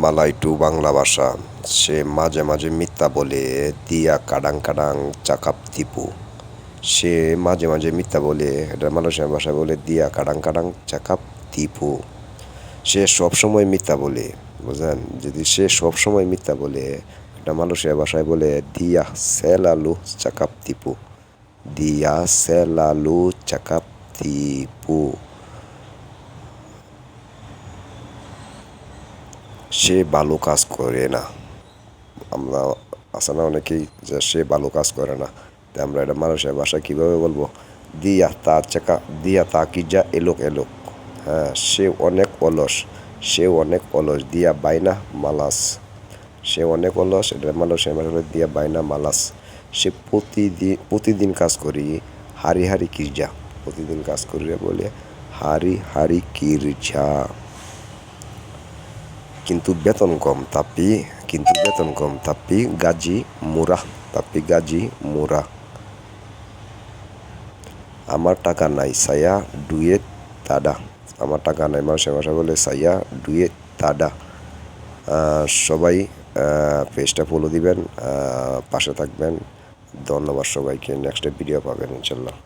মালাই two Bangla ভাষা। সে মাঝে মাঝে মিথ্যা বলে দিয়া কাডাং কাডাং চাকাপ তিপু। সে মাঝে মাঝে মিথ্যা বলে, এটা মালয়েশিয়ান ভাষায় বলে দিয়া কাডাং কাডাং চাকাপ তিপু। সে সবসময় মিথ্যা বলে, বুঝলেন? যদি সে সবসময় মিথ্যা বলে, এটা মালয়েশিয়া ভাষায় বলে দিয়া সেলালু চাকাপ তিপু। দিয়া সেলালু চাকাপ তিপু। সে ভালো কাজ করে না। আমরা আছে না অনেকেই যে সে ভালো কাজ করে না, তাই আমরা এটা মালয়েশিয়া ভাষায় কীভাবে বলবো? দিয়া তা কি যা এলোক এলোক। হ্যাঁ, সে অনেক অলস, সে অনেক অলস। দিয়া বাইনা মালাস, সে অনেক অলস। এটা মালয়েশিয়া ভাষায় দিয়া বাইনা মালাস। সে প্রতিদিন কাজ করি হারি হারি কিরজা। প্রতিদিন কাজ করি বলে হারি হারি কিরজা। কিন্তু বেতন কম tapi gaji murah. আমার টাকা নাই, saya duit tada. আমার টাকা নাই, মালয়েশিয়া ভাষা বলে saya duit tada. সবাই পেজটা ফলো দিবেন, পাশে থাকবেন। ধন্যবাদ সবাইকে। নেক্সট ভিডিও পাবেন ইনশাল্লাহ।